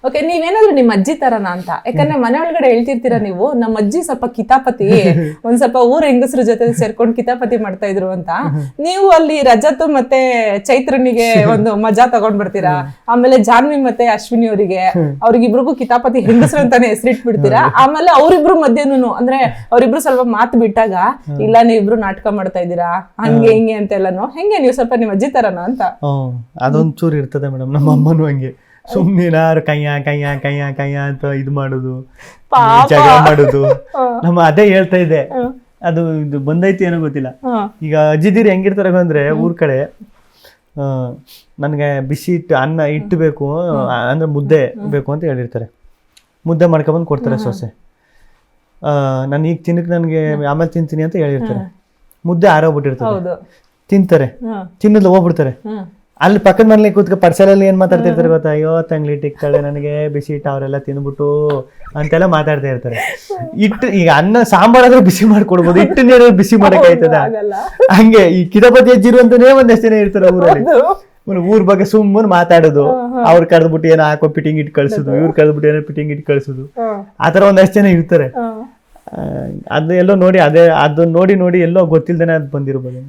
Okay, ನೀವೇನಾದ್ರು ನಿಮ್ ಅಜ್ಜಿ ತರನಾ ಅಂತ? ಯಾಕಂದ್ರೆ ಮನೆ ಒಳಗಡೆ ಹೇಳ್ತಿರ್ತೀರಾ ನೀವು, ನಮ್ಮ ಅಜ್ಜಿ ಸ್ವಲ್ಪ ಕಿತಾಪತಿ, ಒಂದ್ ಸ್ವಲ್ಪ ಊರ್ ಹೆಂಗಸ್ರ ಜೊತೆ ಸೇರ್ಕೊಂಡು ಕಿತಾಪತಿ ಮಾಡ್ತಾ ಇದ್ರು ಅಂತ. ನೀವು ಅಲ್ಲಿ ರಜತ್ ಮತ್ತೆ ಚೈತ್ರನಿಗೆ ಒಂದು ಮಜಾ ತಗೊಂಡ್ ಬರ್ತೀರಾ, ಆಮೇಲೆ ಜಾನ್ವಿ ಮತ್ತೆ ಅಶ್ವಿನಿ ಅವರಿಗೆ, ಅವ್ರಿಗಿಬ್ರಿಗೂ ಕಿತಾಪತಿ ಹೆಂಗಸ್ರು ಅಂತಾನೆ ಹೆಸರಿಟ್ಬಿಡ್ತೀರಾ. ಆಮೇಲೆ ಅವ್ರಿಬ್ರು ಮಧ್ಯನೂ ಅಂದ್ರೆ ಅವ್ರಿಬ್ರು ಸ್ವಲ್ಪ ಮಾತು ಬಿಟ್ಟಾಗ, ಇಲ್ಲ ನೀವಿಬ್ರು ನಾಟಕ ಮಾಡ್ತಾ ಇದ್ದೀರಾ ಹಂಗೆ ಹಿಂಗೆ ಅಂತೆಲ್ಲಾನು. ಹೆಂಗೆ ನೀವು ಸ್ವಲ್ಪ ನಿಮ್ ಅಜ್ಜಿ ತರನಾ ಅಂತ? ಅದೊಂದ್ ಚೂರು ಇರ್ತದೆ ಮೇಡಮ್. ನಮ್ಮ ಅಮ್ಮನೂ ಹಂಗೆ ಸುಮ್ನೇನಾರು ಕಯ್ಯ ಅಂತ ಇದು ಮಾಡುದು, ಜಗಳ ಮಾಡುದು. ನಮ್ಮ ಅದೇ ಹೇಳ್ತಾ ಇದ್ದೆ, ಅದು ಇದು ಬಂದೈತಿ ಏನೋ ಗೊತ್ತಿಲ್ಲ. ಈಗ ಅಜ್ಜಿದೀರ್ ಹೆಂಗಿರ್ತಾರೆ ಅಂದ್ರೆ, ಊರ್ ಕಡೆ ನನ್ಗೆ ಬಿಸಿ ಅನ್ನ ಇಟ್ಟು ಬೇಕು ಅಂದ್ರೆ ಮುದ್ದೆ ಬೇಕು ಅಂತ ಹೇಳಿರ್ತಾರೆ. ಮುದ್ದೆ ಮಾಡ್ಕೊಂಡ್ಬಂದು ಕೊಡ್ತಾರೆ ಸೊಸೆ. ನಾನು ಈಗ ತಿನ್ನಕ್ ನನ್ಗೆ ಆಮೇಲೆ ತಿಂತೀನಿ ಅಂತ ಹೇಳಿರ್ತಾರೆ. ಮುದ್ದೆ ಆರೋಗ್ಬಿಟ್ಟಿರ್ತದೆ, ತಿಂತಾರೆ, ತಿನ್ನೋದು ಹೋಗ್ಬಿಡ್ತಾರೆ. ಅಲ್ಲಿ ಪಕ್ಕದ ಮನೇಲಿ ಕೂತ್ಕ ಪರ್ಸಲಲ್ಲಿ ಏನ್ ಮಾತಾಡ್ತಿರ್ತಾರೆ ಗೊತ್ತಾ? ಅಯ್ಯೋ ತಂಗ್ಲಿ ಟಿಕ್ತಾಳೆ, ನನಗೆ ಬಿಸಿ ಇಟ್ಟು ಅವರೆಲ್ಲ ತಿಂದ್ಬಿಟ್ಟು ಅಂತೆಲ್ಲ ಮಾತಾಡ್ತಾ ಇರ್ತಾರೆ. ಇಟ್ಟು ಈಗ ಅನ್ನ ಸಾಂಬಾರಾದ್ರೂ ಬಿಸಿ ಮಾಡ್ಕೊಡ್ಬೋದು, ಇಟ್ಟು ನೀರು ಬಿಸಿ ಮಾಡಕ್ ಆಯ್ತದ? ಹಂಗೆ ಈ ಕಿತಾಪತಿ ಅಜ್ಜಿರು ಅಂತಾನೆ ಒಂದಷ್ಟು ಜನ ಇರ್ತಾರೆ ಊರಲ್ಲಿ. ಊರ್ ಬಗ್ಗೆ ಸುಮ್ಮನೆ ಮಾತಾಡೋದು, ಅವ್ರು ಕರೆದ್ಬಿಟ್ಟು ಏನೋ ಹಾಕೋ ಫಿಟ್ಟಿಂಗ್ ಇಟ್ಟು ಕಳ್ಸುದು, ಇವ್ರು ಕರೆದ್ಬಿಟ್ಟು ಏನೋ ಫಿಟ್ಟಿಂಗ್ ಇಟ್ಟು ಕಳ್ಸುದು, ಆತರ ಒಂದಷ್ಟು ಜನ ಇರ್ತಾರೆ. ಅದು ಎಲ್ಲೋ ನೋಡಿ, ಅದು ನೋಡಿ ಎಲ್ಲೋ ಗೊತ್ತಿಲ್ದೇನೆ ಅದು ಬಂದಿರ್ಬೋದು.